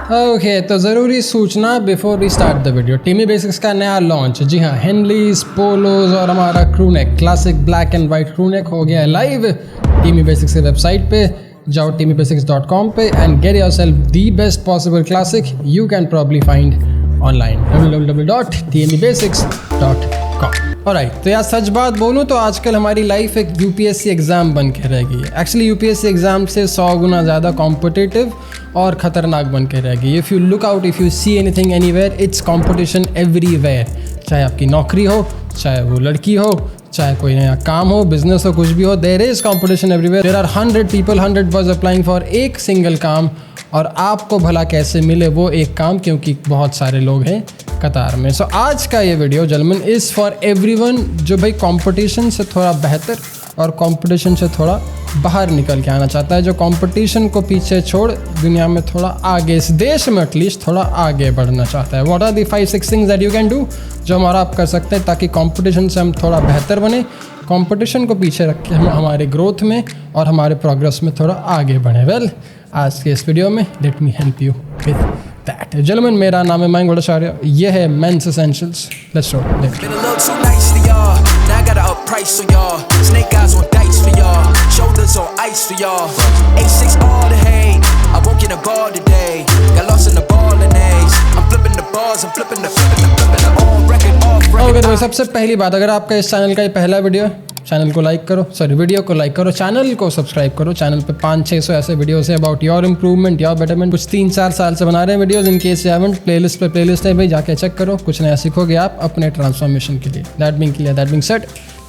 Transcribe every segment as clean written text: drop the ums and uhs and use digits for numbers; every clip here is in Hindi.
ओके तो ज़रूरी सूचना before we start the video. Teamy Basics का नया लॉन्च, जी हाँ, हेनलीज, पोलोज और हमारा crewneck, classic black and white crewneck हो गया है लाइव टीमी बेसिक्स की वेबसाइट पे। जाओ teamybasics.com पे and get yourself the best possible classic you can probably find online www.teamybasics.com। Alright, तो यार सच बात बोलूँ तो आजकल हमारी लाइफ एक यूपीएससी एग्ज़ाम बन के रह गई है। एक्चुअली यूपीएससी एग्ज़ाम से 100 गुना ज़्यादा कॉम्पिटिटिव और ख़तरनाक बन के रह गई। If you look out, if you see anything anywhere, it's competition everywhere. चाहे आपकी नौकरी हो, चाहे वो लड़की हो, चाहे कोई नया काम हो, बिजनेस हो, कुछ भी हो, there is competition everywhere. There are 100 people, 100 boys applying for एक सिंगल काम, और आपको भला कैसे मिले वो एक काम, क्योंकि बहुत सारे लोग हैं कतार में। सो आज का ये वीडियो जलमन इज़ फॉर एवरीवन जो भाई कंपटीशन से थोड़ा बेहतर और कंपटीशन से थोड़ा बाहर निकल के आना चाहता है, जो कंपटीशन को पीछे छोड़ दुनिया में थोड़ा आगे, इस देश में एटलीस्ट थोड़ा आगे बढ़ना चाहता है। What are the 5-6 things that you can do, जो हमारा आप कर सकते हैं ताकि कंपटीशन से हम थोड़ा बेहतर बने, कंपटीशन को पीछे रख के हम हमारे ग्रोथ में और हमारे प्रोग्रेस में थोड़ा आगे बढ़े। वेल, आज के इस वीडियो में let me help you with that. Gentleman, मेरा नाम है मयंक भट्टाचार्य, ये है men's essentials. Let's go. Okay, तो सबसे पहली बात, अगर आपका इस चैनल का ये पहला वीडियो है, चैनल को लाइक करो, वीडियो को लाइक करो, चैनल को सब्सक्राइब करो। चैनल पे 500-600 ऐसे वीडियोस हैं about your improvement, your betterment. कुछ 3-4 साल से बना रहे हैं videos. In case you haven't, playlist है भाई, जाके चेक करो, कुछ नया सीखोगे आप अपने ट्रांसफॉर्मेशन के लिए। That being said,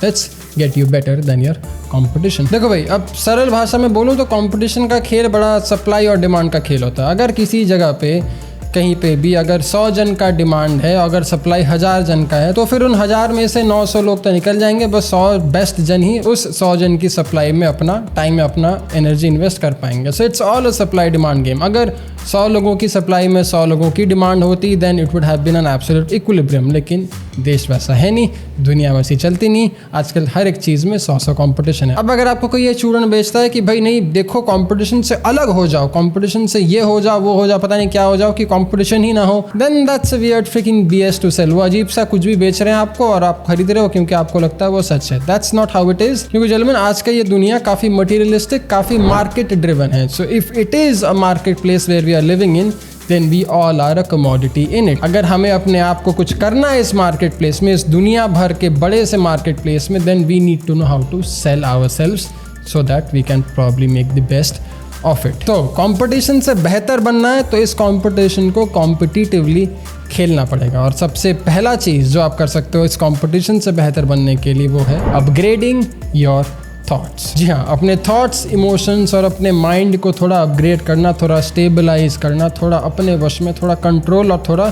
let's get you better than your competition. देखो भाई, अब सरल भाषा में बोलूँ तो कंपटीशन का खेल बड़ा सप्लाई और डिमांड का खेल होता है। अगर किसी जगह पे कहीं पे भी अगर 100 जन का डिमांड है, अगर सप्लाई 1000 जन का है, तो फिर उन 1000 में से 900 लोग तो निकल जाएंगे, बस 100 बेस्ट जन ही उस 100 जन की सप्लाई में अपना टाइम में अपना एनर्जी इन्वेस्ट कर पाएंगे। So it's all a supply demand game. अगर 100 लोगों की सप्लाई में 100 लोगों की डिमांड होती, then it would have been an absolute equilibrium. लेकिन देश वैसा है नहीं, दुनिया वैसी चलती नहीं। आजकल हर एक चीज़ में 100 कॉम्पिटिशन है। अब अगर आपको कोई ये चूरन बेचता है कि भाई नहीं देखो, कॉम्पिटिशन से अलग हो जाओ, कॉम्पिटिशन से ये हो जाओ, वो हो जाओ, पता नहीं क्या हो जाओ, कि कॉम्पिटिशन ही ना हो, then that's a weird freaking BS to sell. वो अजीब सा कुछ भी बेच रहे हैं आपको और आप खरीद रहे हो क्योंकि आपको लगता है वो सच है। That's not how it is. क्योंकि जेंटलमैन, आज का ये दुनिया काफी मटीरियलिस्टिक, काफी मार्केट ड्रिवन है। So if it is a marketplace where we are living in, then we all are a commodity in it। अगर हमें अपने आप को कुछ करना है इस मार्केट प्लेस में, इस दुनिया भर के बड़े से मार्केट प्लेस में, then we need to know how to sell ourselves so that we can probably make the best of it। तो कंपटीशन से बेहतर बनना है तो इस कंपटीशन को कॉम्पिटिटिवली खेलना पड़ेगा। और सबसे पहला चीज़ जो आप कर सकते हो इस कंपटीशन से बेहतर बनने के लिए, वो है अपग्रेडिंग योर थॉट्स। जी हाँ, अपने थॉट्स, इमोशंस और अपने माइंड को थोड़ा अपग्रेड करना, थोड़ा स्टेबलाइज करना, थोड़ा अपने वश में, थोड़ा कंट्रोल और थोड़ा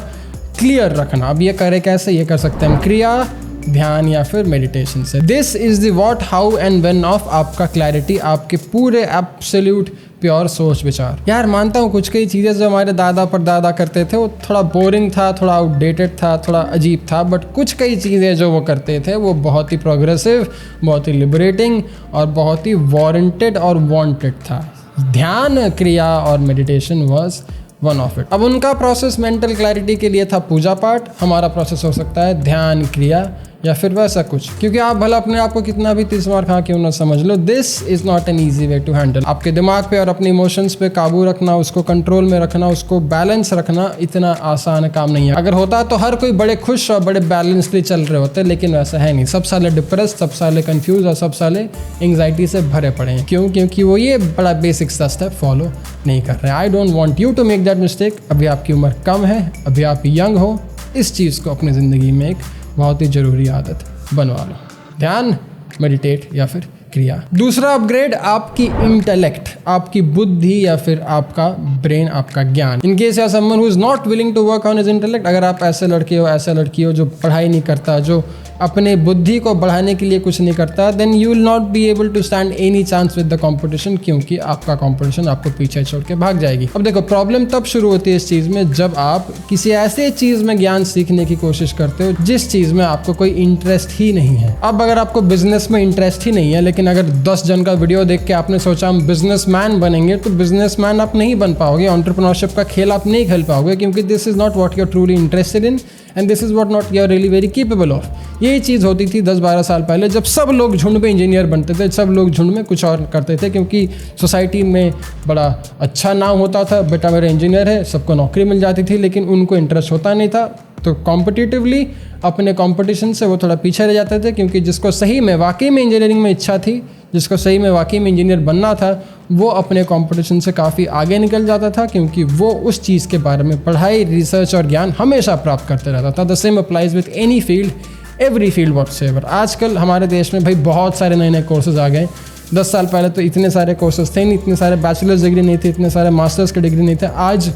क्लियर रखना। अब ये करें कैसे? ये कर सकते हैं क्रिया, ध्यान या फिर मेडिटेशन से। This is the what, how and when of आपका क्लैरिटी, आपके पूरे एब्सोल्यूट प्योर सोच विचार। यार मानता हूँ कुछ कई चीज़ें जो हमारे दादा परदादा करते थे वो थोड़ा बोरिंग था, थोड़ा आउटडेटेड था, थोड़ा अजीब था, बट कुछ कई चीज़ें जो वो करते थे वो बहुत ही प्रोग्रेसिव, बहुत ही लिबरेटिंग और बहुत ही वारंटेड और वांटेड था। ध्यान, क्रिया और meditation was one of it. अब उनका प्रोसेस मेंटल क्लैरिटी के लिए था पूजा पाठ, हमारा प्रोसेस हो सकता है ध्यान, क्रिया या फिर वैसा कुछ। क्योंकि आप भला अपने आप को कितना भी 30 मार खा क्यों ना समझ लो, this is not an easy way to handle. आपके दिमाग पे और अपने इमोशंस पे काबू रखना, उसको कंट्रोल में रखना, उसको बैलेंस रखना इतना आसान काम नहीं है। अगर होता तो हर कोई बड़े खुश और बड़े बैलेंसली चल रहे होते, लेकिन वैसा है नहीं। सब साले डिप्रेस, सब साले कन्फ्यूज और सब साले एंग्जाइटी से भरे पड़े हैं। क्यों? क्योंकि वो ये बड़ा बेसिक सा स्टेप फॉलो नहीं कर रहे हैं। I don't want you to make that mistake. अभी आपकी उम्र कम है, अभी आप यंग हो, इस चीज़ को अपनी ज़िंदगी में एक बहुत ही ज़रूरी आदत बनवा लो। ध्यान, मेडिटेट या फिर क्रिया। दूसरा अपग्रेड, आपकी इंटेलेक्ट, आपकी बुद्धि या फिर आपका ब्रेन, आपका ज्ञान। इन केस या someone who is not willing to work on his intellect, अगर आप ऐसे लड़के हो, ऐसा लड़की हो जो पढ़ाई नहीं करता, जो अपने बुद्धि को बढ़ाने के लिए कुछ नहीं करता, then you will not be able to stand any chance with the competition, क्योंकि आपका कंपटीशन आपको पीछे छोड़ के भाग जाएगी। अब देखो, प्रॉब्लम तब शुरू होती है इस चीज़ में जब आप किसी ऐसे चीज़ में ज्ञान सीखने की कोशिश करते हो जिस चीज़ में आपको कोई इंटरेस्ट ही नहीं है। अब अगर आपको बिजनेस में इंटरेस्ट ही नहीं है लेकिन लेकिन अगर 10 जन का वीडियो देख के आपने सोचा हम बिजनेसमैन बनेंगे, तो बिजनेसमैन आप नहीं बन पाओगे, एंटरप्रेन्योरशिप का खेल आप नहीं खेल पाओगे, क्योंकि this is not what you are truly interested in and this is what not you are really very capable of. ये चीज़ होती थी 10-12 साल पहले, जब सब लोग झुंड में इंजीनियर बनते थे, सब लोग झुंड में कुछ और करते थे, क्योंकि सोसाइटी में बड़ा अच्छा नाम होता था, बेटा मेरा इंजीनियर है, सबको नौकरी मिल जाती थी, लेकिन उनको इंटरेस्ट होता नहीं था। तो कॉम्पिटिटिवली अपने कंपटीशन से वो थोड़ा पीछे रह जाते थे, क्योंकि जिसको सही में वाकई में इंजीनियरिंग में इच्छा थी, जिसको सही में वाकई में इंजीनियर बनना था, वो अपने कंपटीशन से काफ़ी आगे निकल जाता था, क्योंकि वो उस चीज़ के बारे में पढ़ाई, रिसर्च और ज्ञान हमेशा प्राप्त करते रहता था। The same applies with any field, every field whatsoever. आजकल हमारे देश में भाई बहुत सारे नए नए कोर्सेज आ गए। 10 साल पहले तो इतने सारे कोर्सेज थे नहीं, इतने सारे बैचलर्स डिग्री नहीं थे, इतने सारे मास्टर्स के डिग्री नहीं थे। आज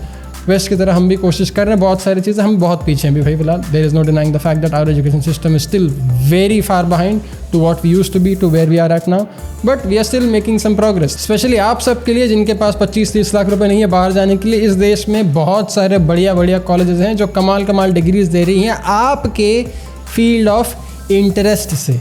वेस्ट की तरह हम भी कोशिश कर रहे हैं, बहुत सारी चीज़ें हम बहुत पीछे हैं भी भाई फिलहाल। There is no denying the fact that our education system is still very far behind to what we used to be, to where we are at now, but we are still making some progress. Specially आप सब के लिए जिनके पास 25-30 लाख रुपए नहीं है बाहर जाने के लिए, इस देश में बहुत सारे बढ़िया कॉलेजेस हैं जो कमाल डिग्रीज दे रही हैं आपके फील्ड ऑफ इंटरेस्ट से।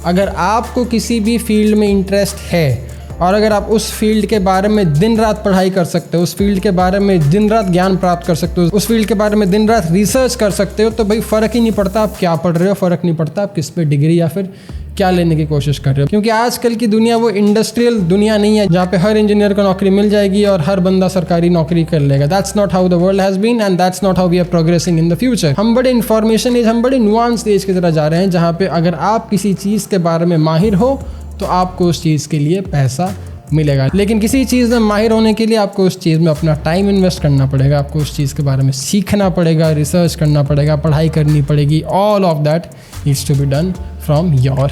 अगर आपको किसी भी फील्ड में इंटरेस्ट है और अगर आप उस फील्ड के बारे में दिन रात पढ़ाई कर सकते हो, उस फील्ड के बारे में दिन रात ज्ञान प्राप्त कर सकते हो, उस फील्ड के बारे में दिन रात रिसर्च कर सकते हो, तो भाई फ़र्क ही नहीं पड़ता आप क्या पढ़ रहे हो, फ़र्क नहीं पड़ता आप किस पे डिग्री या फिर क्या लेने की कोशिश कर रहे हो। क्योंकि आजकल की दुनिया वो इंडस्ट्रियल दुनिया नहीं है जहाँ पे हर इंजीनियर को नौकरी मिल जाएगी और हर बंदा सरकारी नौकरी कर लेगा। That's not how the world has been and that's not how we are progressing in the future. हम बड़े इन्फॉर्मेशन एज, हम बड़े नुआंस एज की तरह जा रहे हैं, जहाँ पे अगर आप किसी चीज़ के बारे में माहिर हो तो आपको उस चीज़ के लिए पैसा मिलेगा, लेकिन किसी चीज़ में माहिर होने के लिए आपको उस चीज़ में अपना टाइम इन्वेस्ट करना पड़ेगा, आपको उस चीज़ के बारे में सीखना पड़ेगा, रिसर्च करना पड़ेगा, पढ़ाई करनी पड़ेगी। All of that needs to be done from your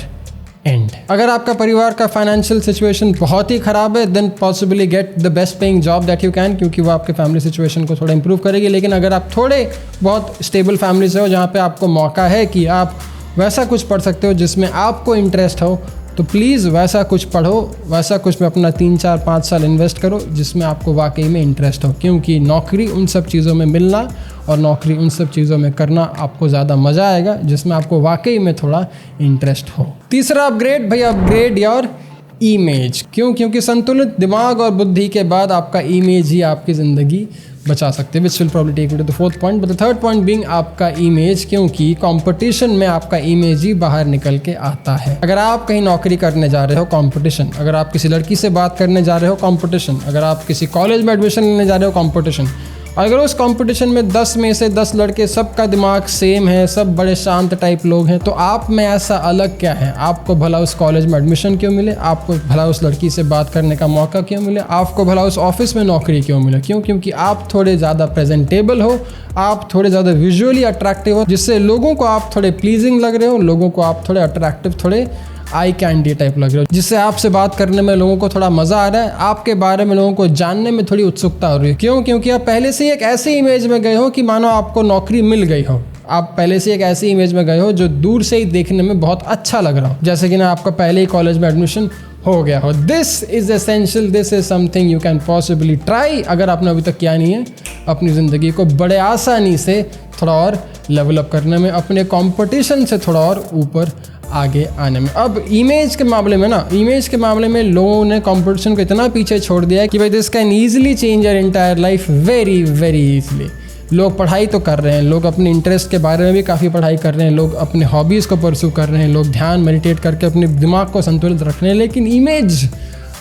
end. अगर आपका परिवार का फाइनेंशियल सिचुएशन बहुत ही ख़राब है, then possibly get the best paying job that you can, क्योंकि वो आपके फैमिली सिचुएशन को थोड़ा इंप्रूव करेगी। लेकिन अगर आप थोड़े बहुत स्टेबल फैमिली से हो, जहाँ पे आपको मौका है कि आप वैसा कुछ पढ़ सकते हो जिसमें आपको इंटरेस्ट हो, तो प्लीज़ वैसा कुछ पढ़ो, वैसा कुछ में अपना 3-4-5 साल इन्वेस्ट करो जिसमें आपको वाकई में इंटरेस्ट हो, क्योंकि नौकरी उन सब चीज़ों में मिलना और नौकरी उन सब चीज़ों में करना आपको ज़्यादा मज़ा आएगा जिसमें आपको वाकई में थोड़ा इंटरेस्ट हो। तीसरा अपग्रेड, भाई अपग्रेड योर इमेज। क्यों? क्योंकि संतुलित दिमाग और बुद्धि के बाद आपका इमेज ही आपकी ज़िंदगी बचा सकते हैं, which will probably take you to the fourth point, but the third point being आपका इमेज, क्योंकि कंपटीशन में आपका इमेज ही बाहर निकल के आता है। अगर आप कहीं नौकरी करने जा रहे हो, कंपटीशन। अगर आप किसी लड़की से बात करने जा रहे हो, कंपटीशन। अगर आप किसी कॉलेज में एडमिशन लेने जा रहे हो, कंपटीशन। अगर उस कंपटीशन में 10 में से 10 लड़के, सबका दिमाग सेम है, सब बड़े शांत टाइप लोग हैं, तो आप में ऐसा अलग क्या है? आपको भला उस कॉलेज में एडमिशन क्यों मिले? आपको भला उस लड़की से बात करने का मौका क्यों मिले? आपको भला उस ऑफिस में नौकरी क्यों मिले? क्यों? क्योंकि आप थोड़े ज़्यादा प्रेजेंटेबल हो, आप थोड़े ज़्यादा विजुअली अट्रैक्टिव हो, जिससे लोगों को आप थोड़े प्लीजिंग लग रहे हो, लोगों को आप थोड़े अट्रैक्टिव, थोड़े आई कैंडी टाइप लग रहे हो, जिससे आपसे बात करने में लोगों को थोड़ा मज़ा आ रहा है, आपके बारे में लोगों को जानने में थोड़ी उत्सुकता हो रही है। क्यों? क्योंकि आप पहले से एक ऐसे इमेज में गए हो कि मानो आपको नौकरी मिल गई हो। आप पहले से एक ऐसी इमेज में गए हो जो दूर से ही देखने में बहुत अच्छा लग रहा हो, जैसे कि ना आपका पहले ही कॉलेज में एडमिशन हो गया हो। This is essential, this is something you can possibly try. अगर आपने अभी तक किया नहीं है, अपनी ज़िंदगी को बड़े आसानी से थोड़ा और लेवल अप करने में, अपने कंपटीशन से थोड़ा और ऊपर आगे आने में। अब इमेज के मामले में ना, इमेज के मामले में लोगों ने कंपटीशन को इतना पीछे छोड़ दिया है कि भाई this can easily change your entire life very very easily. लोग पढ़ाई तो कर रहे हैं, लोग अपने इंटरेस्ट के बारे में भी काफ़ी पढ़ाई कर रहे हैं, लोग अपने हॉबीज़ को परस्यू कर रहे हैं, लोग ध्यान मेडिटेट करके अपने दिमाग को संतुलित रख रहे हैं, लेकिन इमेज,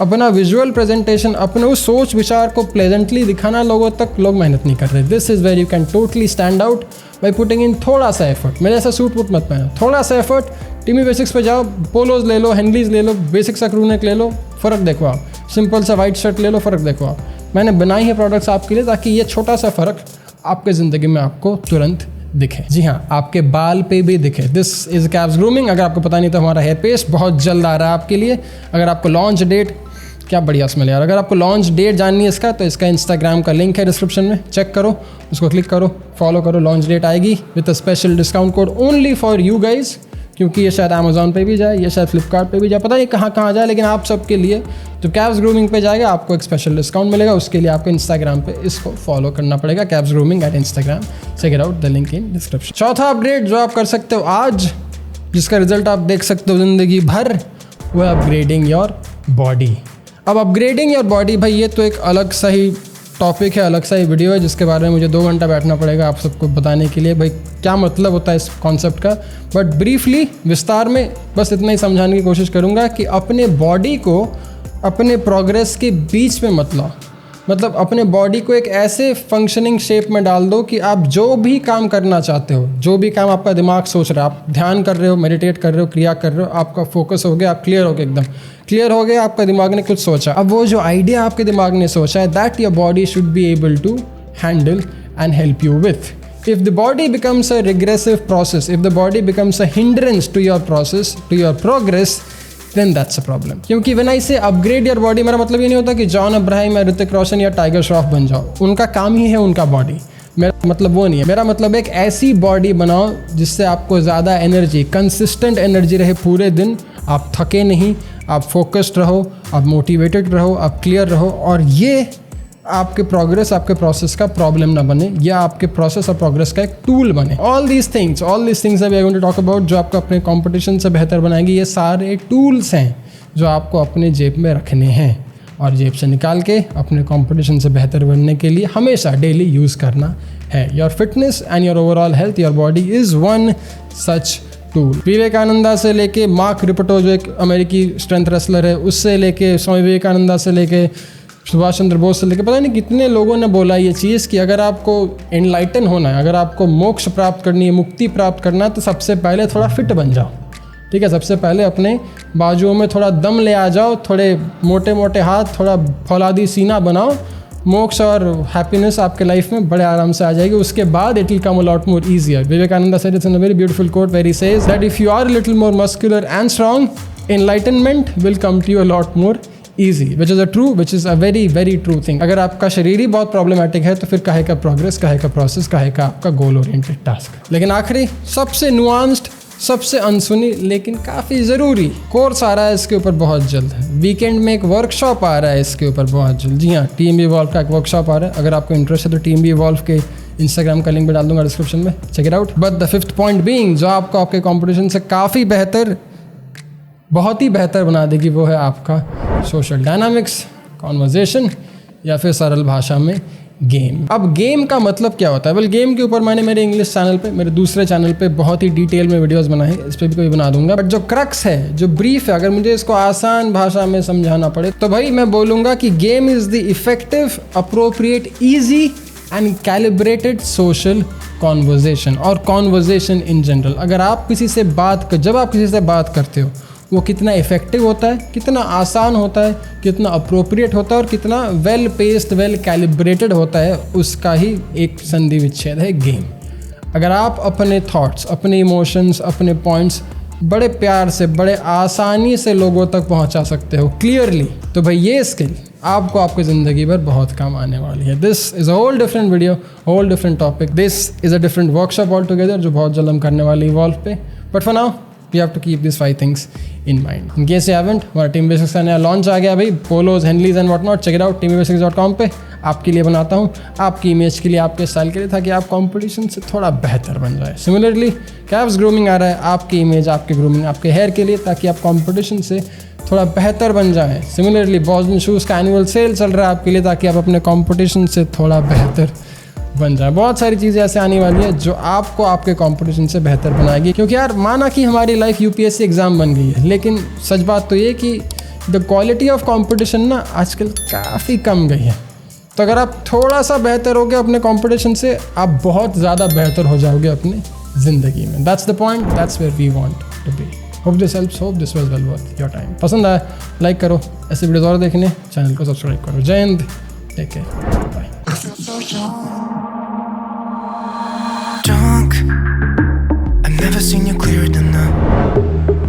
अपना विजुअल प्रेजेंटेशन, अपने उस सोच विचार को प्लेजेंटली दिखाना लोगों तक लोग मेहनत नहीं कर रहे। This is where you can totally stand out by putting in थोड़ा सा एफर्ट। मेरे ऐसा सूट वूट मत पहनो, थोड़ा सा एफर्ट, टीमी बेसिक्स पे जाओ, पोलोज ले लो, हेनलीज ले लो, बेसिक सा क्रू नेक ले लो, फ़र्क देखो आप। सिंपल सा वाइट शर्ट ले लो, फ़र्क देखो आप। मैंने बनाई है प्रोडक्ट्स आपके लिए ताकि ये छोटा सा फ़र्क आपके ज़िंदगी में आपको तुरंत दिखे। जी हाँ, आपके बाल पे भी दिखे। This is caps grooming. अगर आपको पता नहीं तो हमारा हेयर पेस्ट बहुत जल्द आ रहा है आपके लिए। अगर आपको लॉन्च डेट, क्या बढ़िया स्मेल यार, अगर आपको लॉन्च डेट जाननी है इसका, तो इसका इंस्टाग्राम का लिंक है डिस्क्रिप्शन में, चेक करो, उसको क्लिक करो, फॉलो करो। लॉन्च डेट आएगी with a special discount code only for you guys, क्योंकि ये शायद अमेजोन पे भी जाए, ये शायद फ्लिपकार्ट पे भी जाए, पता नहीं कहाँ जाए, लेकिन आप सबके लिए जो कैप्स ग्रूमिंग पे जाएगा आपको एक स्पेशल डिस्काउंट मिलेगा। उसके लिए आपको इंस्टाग्राम पे इसको फॉलो करना पड़ेगा, caps grooming at Instagram. Check it out, the link in description. चौथा अपडेट जो आप कर सकते हो आज, जिसका रिजल्ट आप देख सकते हो ज़िंदगी भर, वो है अपग्रेडिंग योर बॉडी। अब अपग्रेडिंग योर बॉडी भाई ये तो एक अलग सा ही टॉपिक है, अलग सा ही वीडियो है जिसके बारे में मुझे 2 घंटा बैठना पड़ेगा आप सबको बताने के लिए भाई क्या मतलब होता है इस कॉन्सेप्ट का। बट ब्रीफली विस्तार में बस इतना ही समझाने की कोशिश करूँगा कि अपने बॉडी को अपने प्रोग्रेस के बीच में मत लाओ। मतलब अपने बॉडी को एक ऐसे फंक्शनिंग शेप में डाल दो कि आप जो भी काम करना चाहते हो, जो भी काम आपका दिमाग सोच रहा है, आप ध्यान कर रहे हो, मेडिटेट कर रहे हो, क्रिया कर रहे हो, आपका फोकस हो गया, आप क्लियर हो गए, एकदम क्लियर हो गया, आपका दिमाग ने कुछ सोचा। अब वो जो आइडिया आपके दिमाग ने सोचा है that your body should be able to handle and help you with. If the body becomes a regressive process, if the body becomes a hindrance to your process, to your progress, then that's a problem. क्योंकि when I say upgrade your body, मेरा मतलब ये नहीं होता कि जॉन अब्राहम या ऋतिक रोशन या टाइगर श्रॉफ बन जाओ, उनका काम ही है उनका बॉडी, मेरा मतलब वो नहीं है। मेरा मतलब एक ऐसी बॉडी बनाओ जिससे आपको ज़्यादा एनर्जी, कंसिस्टेंट एनर्जी रहे पूरे दिन, आप थके नहीं, आप फोकस्ड रहो, आप मोटिवेटेड रहो, आप क्लियर रहो, और ये आपके प्रोग्रेस, आपके प्रोसेस का प्रॉब्लम ना बने, या आपके प्रोसेस और प्रोग्रेस का एक टूल बने। All these things we are going to talk about जो आपको अपने कंपटीशन से बेहतर बनाएंगे। ये सारे टूल्स हैं जो आपको अपने जेब में रखने हैं और जेब से निकाल के अपने कंपटीशन से बेहतर बनने के लिए हमेशा डेली यूज़ करना है। Your fitness and your overall health, your body is one such tool. Vivekananda से लेके मार्क रिपटो जो एक अमेरिकी स्ट्रेंथ रेसलर है, उससे लेके स्वामी विवेकानंदा से लेके सुभाष चंद्र बोस से लेकर पता नहीं कितने लोगों ने बोला ये चीज़ कि अगर आपको एनलाइटन होना है, अगर आपको मोक्ष प्राप्त करनी है, मुक्ति प्राप्त करना है, तो सबसे पहले थोड़ा फिट बन जाओ। ठीक है, सबसे पहले अपने बाजुओं में थोड़ा दम ले आ जाओ, थोड़े मोटे मोटे हाथ, थोड़ा फौलादी सीना बनाओ, मोक्ष और हैप्पीनेस आपके लाइफ में बड़े आराम से आ जाएगी। उसके बाद it will come a lot more easier. Vivekananda said it's in a very beautiful quote where he says that if you are a little more muscular and strong, enlightenment will come to you a lot more easy, which is a very very true thing. अगर आपका शरीर ही बहुत प्रॉब्लमेटिक है तो फिर काहे का प्रोग्रेस, काहे का प्रोसेस, काहे का आपका गोल ओरिएंटेड टास्क। लेकिन आखिरी सबसे नुआंस्ड, सबसे अनसुनी लेकिन काफ़ी ज़रूरी कोर्स आ रहा है इसके ऊपर बहुत जल्द। वीकेंड में एक वर्कशॉप आ रहा है इसके ऊपर बहुत जल्द। जी हाँ, टीम इवॉल्व का एक वर्कशॉप आ रहा है। अगर आपको इंटरेस्ट है तो टीम इवॉल्व के इंस्टाग्राम का लिंक भी डाल दूंगा डिस्क्रिप्शन में, check it out. But the fifth point being जो आपको आपके कॉम्पिटिशन से काफ़ी बेहतर, बहुत ही बेहतर बना देगी, वो है आपका सोशल डायनामिक्स, कॉन्वर्जेशन, या फिर सरल भाषा में गेम। अब गेम का मतलब क्या होता है? वेल, गेम के ऊपर मैंने मेरे इंग्लिश चैनल पे, मेरे दूसरे चैनल पे बहुत ही डिटेल में वीडियोस बनाए, इस पर भी कोई बना दूंगा। बट जो क्रक्स है, जो ब्रीफ है, अगर मुझे इसको आसान भाषा में समझाना पड़े तो भाई मैं बोलूँगा कि game is the effective, appropriate, easy and calibrated social conversation और कॉन्वर्जेशन इन जनरल। अगर आप किसी से जब आप किसी से बात करते हो वो कितना इफेक्टिव होता है, कितना आसान होता है, कितना अप्रोप्रिएट होता है और कितना वेल पेस्ड, वेल कैलिब्रेटेड होता है, उसका ही एक संधि विच्छेद है गेम। अगर आप अपने थॉट्स, अपने इमोशंस, अपने पॉइंट्स बड़े प्यार से, बड़े आसानी से लोगों तक पहुंचा सकते हो क्लियरली, तो भाई ये स्किल आपको आपकी ज़िंदगी भर बहुत काम आने वाली है। This is a whole different video, whole different topic, this is a different workshop all together जो बहुत जल्द हम करने वाले इवॉल्व पे। But for now we have to keep these 5 things in mind. In case you haven't, हमारा टीम बेसिक्स का नया लॉन्च आ गया भाई, polos, henleys and what not, check it out teambasics.com पे। आपके लिए बनाता हूँ, आपकी इमेज के लिए, आपके स्टाइल के लिए, ताकि आप कंपटीशन से थोड़ा बेहतर बन जाए। सिमिलरली कैप्स ग्रूमिंग आ रहा है, आपकी इमेज, आपके ग्रूमिंग, आपके हेयर के लिए, ताकि आप कंपटीशन से थोड़ा बेहतर बन जाएँ। सिमिलरली बॉज़न शूज़ का एनुअल सेल चल रहा है आपके लिए, ताकि आप अपने कंपटीशन से थोड़ा बेहतर बन जाए। बहुत सारी चीज़ें ऐसे आने वाली है जो आपको आपके कंपटीशन से बेहतर बनाएगी। क्योंकि यार माना कि हमारी लाइफ यूपीएससी एग्ज़ाम बन गई है, लेकिन सच बात तो ये कि द क्वालिटी ऑफ कंपटीशन ना आजकल काफ़ी कम गई है। तो अगर आप थोड़ा सा बेहतर हो गए अपने कंपटीशन से, आप बहुत ज़्यादा बेहतर हो जाओगे अपनी ज़िंदगी में। That's the point, that's where we want to be. Hope this helps, hope this was well worth your time. पसंद आया लाइक करो, ऐसे वीडियोज़ और देखने चैनल को सब्सक्राइब करो। जय हिंद, take care, bye. I've never seen you clearer than now.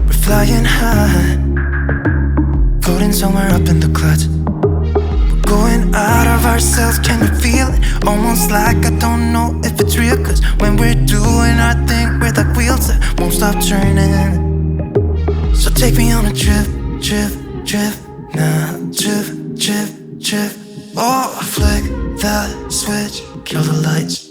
We're flying high, floating somewhere up in the clouds. We're going out of ourselves, can you feel it? Almost like I don't know if it's real, 'cause when we're doing our thing, we're like wheels that won't stop turning. So take me on a trip, trip, trip, now trip, trip, trip. Oh, flick the switch, kill the lights.